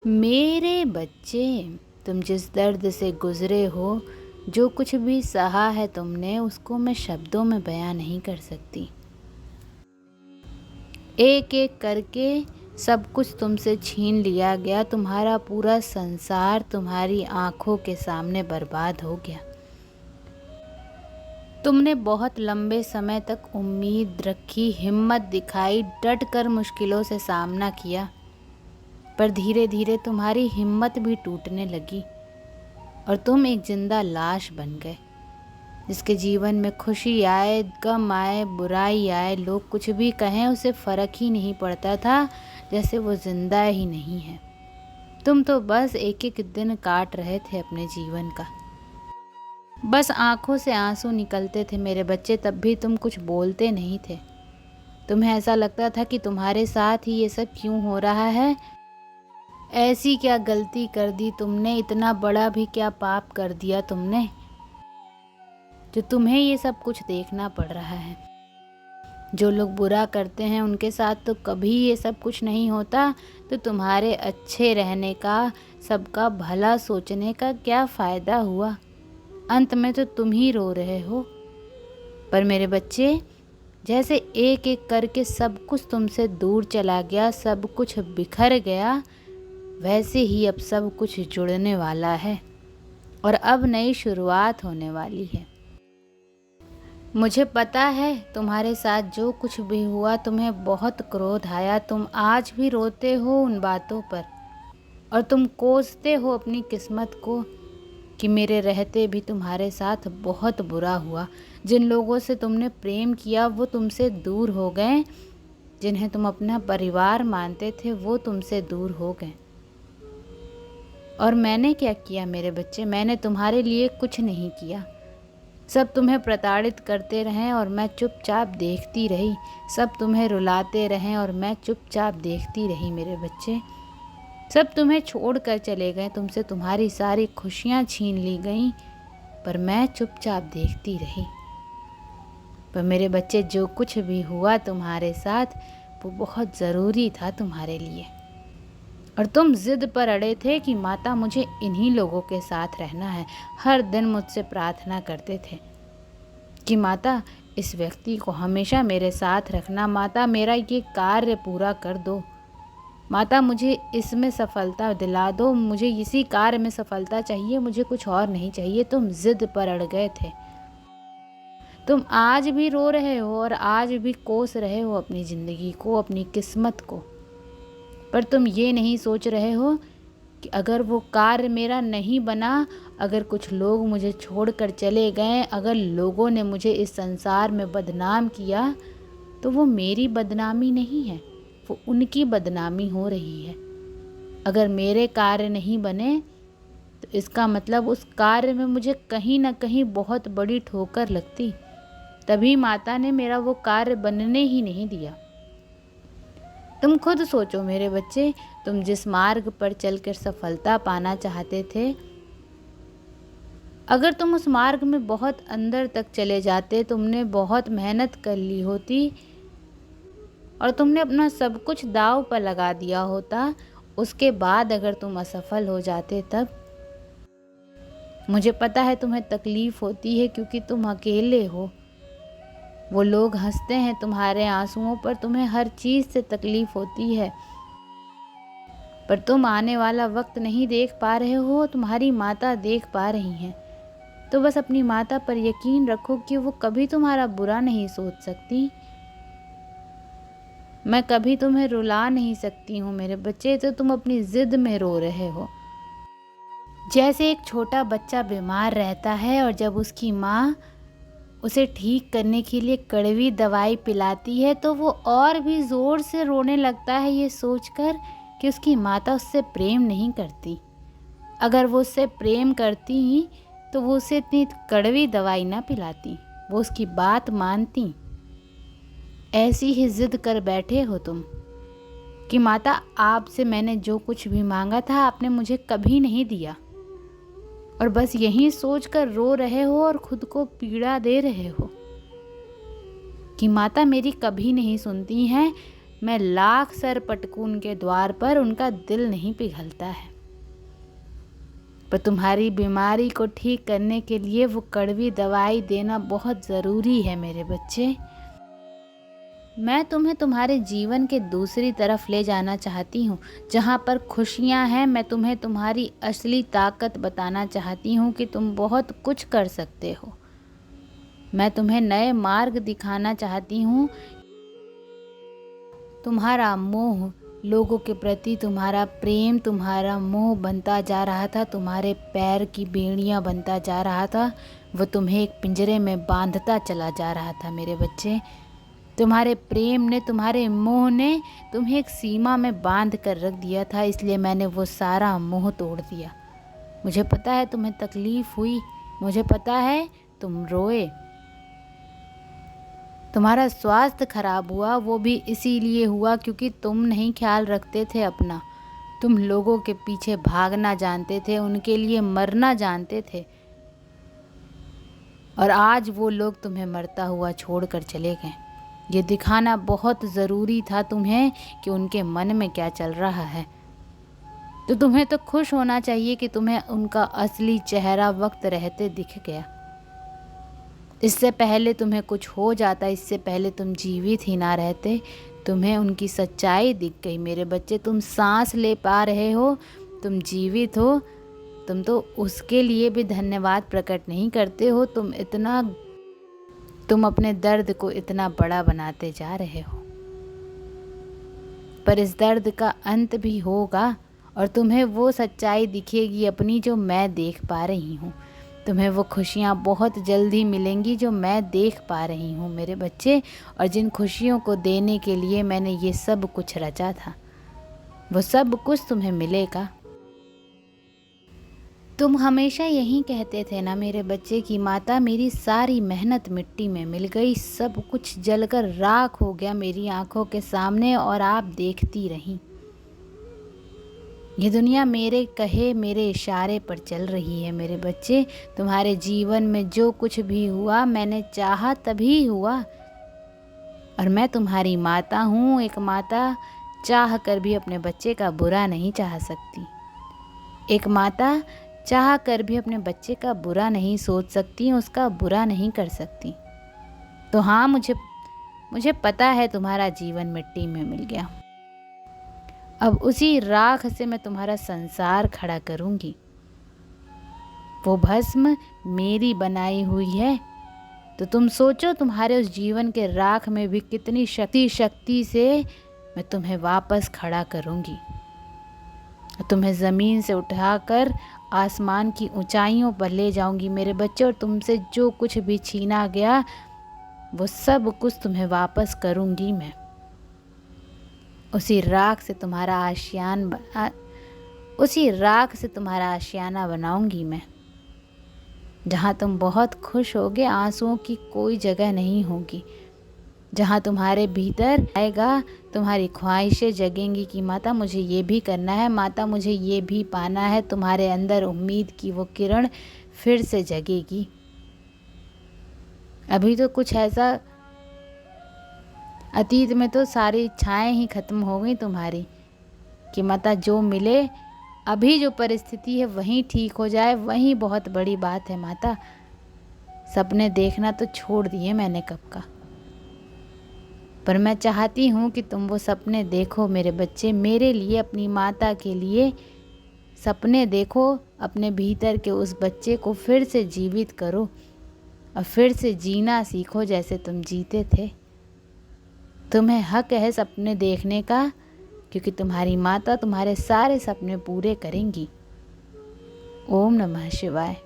मेरे बच्चे, तुम जिस दर्द से गुजरे हो, जो कुछ भी सहा है तुमने, उसको मैं शब्दों में बयां नहीं कर सकती। एक एक करके सब कुछ तुमसे छीन लिया गया। तुम्हारा पूरा संसार तुम्हारी आंखों के सामने बर्बाद हो गया। तुमने बहुत लंबे समय तक उम्मीद रखी, हिम्मत दिखाई, डट कर मुश्किलों से सामना किया, पर धीरे धीरे तुम्हारी हिम्मत भी टूटने लगी और तुम एक जिंदा लाश बन गए, जिसके जीवन में खुशी आए, गम आए, बुराई आए, लोग कुछ भी कहें, उसे फ़र्क ही नहीं पड़ता था, जैसे वो जिंदा ही नहीं है। तुम तो बस एक एक दिन काट रहे थे अपने जीवन का। बस आंखों से आंसू निकलते थे मेरे बच्चे, तब भी तुम कुछ बोलते नहीं थे। तुम्हें ऐसा लगता था कि तुम्हारे साथ ही ये सब क्यों हो रहा है। ऐसी क्या गलती कर दी तुमने, इतना बड़ा भी क्या पाप कर दिया तुमने, जो तुम्हें ये सब कुछ देखना पड़ रहा है। जो लोग बुरा करते हैं उनके साथ तो कभी ये सब कुछ नहीं होता, तो तुम्हारे अच्छे रहने का, सबका भला सोचने का क्या फ़ायदा हुआ। अंत में तो तुम ही रो रहे हो। पर मेरे बच्चे, जैसे एक एक करके सब कुछ तुमसे दूर चला गया, सब कुछ बिखर गया, वैसे ही अब सब कुछ जुड़ने वाला है और अब नई शुरुआत होने वाली है। मुझे पता है तुम्हारे साथ जो कुछ भी हुआ, तुम्हें बहुत क्रोध आया। तुम आज भी रोते हो उन बातों पर और तुम कोसते हो अपनी किस्मत को कि मेरे रहते भी तुम्हारे साथ बहुत बुरा हुआ। जिन लोगों से तुमने प्रेम किया वो तुमसे दूर हो गए, जिन्हें तुम अपना परिवार मानते थे वो तुमसे दूर हो गए। और मैंने क्या किया मेरे बच्चे? मैंने तुम्हारे लिए कुछ नहीं किया। सब तुम्हें प्रताड़ित करते रहें और मैं चुपचाप देखती रही। सब तुम्हें रुलाते रहें और मैं चुपचाप देखती रही मेरे बच्चे। सब तुम्हें छोड़ कर चले गए, तुमसे तुम्हारी सारी खुशियाँ छीन ली गईं, पर मैं चुपचाप देखती रही। पर मेरे बच्चे, जो कुछ भी हुआ तुम्हारे साथ वो बहुत ज़रूरी था तुम्हारे लिए। और तुम जिद पर अड़े थे कि माता मुझे इन्हीं लोगों के साथ रहना है। हर दिन मुझसे प्रार्थना करते थे कि माता इस व्यक्ति को हमेशा मेरे साथ रखना, माता मेरा ये कार्य पूरा कर दो, माता मुझे इसमें सफलता दिला दो, मुझे इसी कार्य में सफलता चाहिए, मुझे कुछ और नहीं चाहिए। तुम जिद पर अड़ गए थे। तुम आज भी रो रहे हो और आज भी कोस रहे हो अपनी ज़िंदगी को, अपनी किस्मत को, पर तुम ये नहीं सोच रहे हो कि अगर वो कार्य मेरा नहीं बना, अगर कुछ लोग मुझे छोड़कर चले गए, अगर लोगों ने मुझे इस संसार में बदनाम किया, तो वो मेरी बदनामी नहीं है, वो उनकी बदनामी हो रही है। अगर मेरे कार्य नहीं बने तो इसका मतलब उस कार्य में मुझे कहीं ना कहीं बहुत बड़ी ठोकर लगती, तभी माता ने मेरा वो कार्य बनने ही नहीं दिया। तुम खुद सोचो मेरे बच्चे, तुम जिस मार्ग पर चलकर सफलता पाना चाहते थे, अगर तुम उस मार्ग में बहुत अंदर तक चले जाते, तुमने बहुत मेहनत कर ली होती और तुमने अपना सब कुछ दांव पर लगा दिया होता, उसके बाद अगर तुम असफल हो जाते, तब मुझे पता है तुम्हें तकलीफ होती है क्योंकि तुम अकेले हो। वो लोग हंसते हैं तुम्हारे आंसुओं पर, तुम्हें हर चीज़ से तकलीफ होती है, पर तुम आने वाला वक्त नहीं देख पा रहे हो, तुम्हारी माता देख पा रही हैं। तो बस अपनी माता पर यकीन रखो कि वो कभी तुम्हारा बुरा नहीं सोच सकती। मैं कभी तुम्हें रुला नहीं सकती हूँ मेरे बच्चे, तो तुम अपनी जिद में रो रहे हो। जैसे एक छोटा बच्चा बीमार रहता है और जब उसकी माँ उसे ठीक करने के लिए कड़वी दवाई पिलाती है, तो वो और भी ज़ोर से रोने लगता है, ये सोचकर कि उसकी माता उससे प्रेम नहीं करती। अगर वो उससे प्रेम करती तो वो उसे इतनी कड़वी दवाई ना पिलाती, वो उसकी बात मानती। ऐसी ही जिद कर बैठे हो तुम कि माता आपसे मैंने जो कुछ भी मांगा था आपने मुझे कभी नहीं दिया, और बस यही सोचकर रो रहे हो और खुद को पीड़ा दे रहे हो कि माता मेरी कभी नहीं सुनती हैं, मैं लाख सर पटकूं उनके द्वार पर, उनका दिल नहीं पिघलता है। पर तुम्हारी बीमारी को ठीक करने के लिए वो कड़वी दवाई देना बहुत ज़रूरी है मेरे बच्चे। मैं तुम्हें तुम्हारे जीवन के दूसरी तरफ ले जाना चाहती हूँ, जहाँ पर खुशियाँ हैं। मैं तुम्हें तुम्हारी असली ताकत बताना चाहती हूँ कि तुम बहुत कुछ कर सकते हो। मैं तुम्हें नए मार्ग दिखाना चाहती हूँ। तुम्हारा मोह, लोगों के प्रति तुम्हारा प्रेम, तुम्हारा मोह बनता जा रहा था, तुम्हारे पैर की बेड़ियाँ बनता जा रहा था, वो तुम्हें एक पिंजरे में बांधता चला जा रहा था मेरे बच्चे। तुम्हारे प्रेम ने, तुम्हारे मोह ने तुम्हें एक सीमा में बांध कर रख दिया था, इसलिए मैंने वो सारा मोह तोड़ दिया। मुझे पता है तुम्हें तकलीफ हुई, मुझे पता है तुम रोए, तुम्हारा स्वास्थ्य खराब हुआ, वो भी इसीलिए हुआ क्योंकि तुम नहीं ख्याल रखते थे अपना। तुम लोगों के पीछे भागना जानते थे, उनके लिए मरना जानते थे, और आज वो लोग तुम्हें मरता हुआ छोड़कर चले गए। ये दिखाना बहुत ज़रूरी था तुम्हें कि उनके मन में क्या चल रहा है। तो तुम्हें तो खुश होना चाहिए कि तुम्हें उनका असली चेहरा वक्त रहते दिख गया। इससे पहले तुम्हें कुछ हो जाता, इससे पहले तुम जीवित ही ना रहते, तुम्हें उनकी सच्चाई दिख गई मेरे बच्चे। तुम सांस ले पा रहे हो, तुम जीवित हो, तुम तो उसके लिए भी धन्यवाद प्रकट नहीं करते हो। तुम अपने दर्द को इतना बड़ा बनाते जा रहे हो, पर इस दर्द का अंत भी होगा और तुम्हें वो सच्चाई दिखेगी अपनी जो मैं देख पा रही हूँ। तुम्हें वो खुशियाँ बहुत जल्दी मिलेंगी जो मैं देख पा रही हूँ मेरे बच्चे, और जिन खुशियों को देने के लिए मैंने ये सब कुछ रचा था, वो सब कुछ तुम्हें मिलेगा। तुम हमेशा यही कहते थे ना मेरे बच्चे कि माता मेरी सारी मेहनत मिट्टी में मिल गई, सब कुछ जलकर राख हो गया मेरी आंखों के सामने और आप देखती रहीं। ये दुनिया मेरे कहे, मेरे इशारे पर चल रही है मेरे बच्चे। तुम्हारे जीवन में जो कुछ भी हुआ मैंने चाहा तभी हुआ, और मैं तुम्हारी माता हूँ। एक माता चाह कर भी अपने बच्चे का बुरा नहीं चाह सकती, एक माता चाह कर भी अपने बच्चे का बुरा नहीं सोच सकती, उसका बुरा नहीं कर सकती। तो हाँ, मुझे पता है तुम्हारा जीवन मिट्टी में मिल गया। अब उसी राख से मैं तुम्हारा संसार खड़ा करूंगी। वो भस्म मेरी बनाई हुई है, तो तुम सोचो तुम्हारे उस जीवन के राख में भी कितनी शक्ति से मैं तुम्हें वापस खड़ा करूंगी। तुम्हें ज़मीन से उठाकर आसमान की ऊंचाइयों पर ले जाऊंगी मेरे बच्चे, और तुमसे जो कुछ भी छीना गया वो सब कुछ तुम्हें वापस करूंगी मैं। उसी राख से तुम्हारा आशियाना बनाऊंगी मैं, जहाँ तुम बहुत खुश होगे, आंसुओं की कोई जगह नहीं होगी। जहाँ तुम्हारे भीतर आएगा, तुम्हारी ख्वाहिशें जगेंगी कि माता मुझे ये भी करना है, माता मुझे ये भी पाना है। तुम्हारे अंदर उम्मीद की वो किरण फिर से जगेगी। अभी तो कुछ ऐसा, अतीत में तो सारी इच्छाएं ही खत्म हो गई तुम्हारी कि माता जो मिले, अभी जो परिस्थिति है वहीं ठीक हो जाए, वहीं बहुत बड़ी बात है माता। सपने देखना तो छोड़ दिए मैंने कब का, पर मैं चाहती हूँ कि तुम वो सपने देखो मेरे बच्चे, मेरे लिए, अपनी माता के लिए सपने देखो। अपने भीतर के उस बच्चे को फिर से जीवित करो और फिर से जीना सीखो जैसे तुम जीते थे। तुम्हें हक है सपने देखने का, क्योंकि तुम्हारी माता तुम्हारे सारे सपने पूरे करेंगी। ओम नमः शिवाय।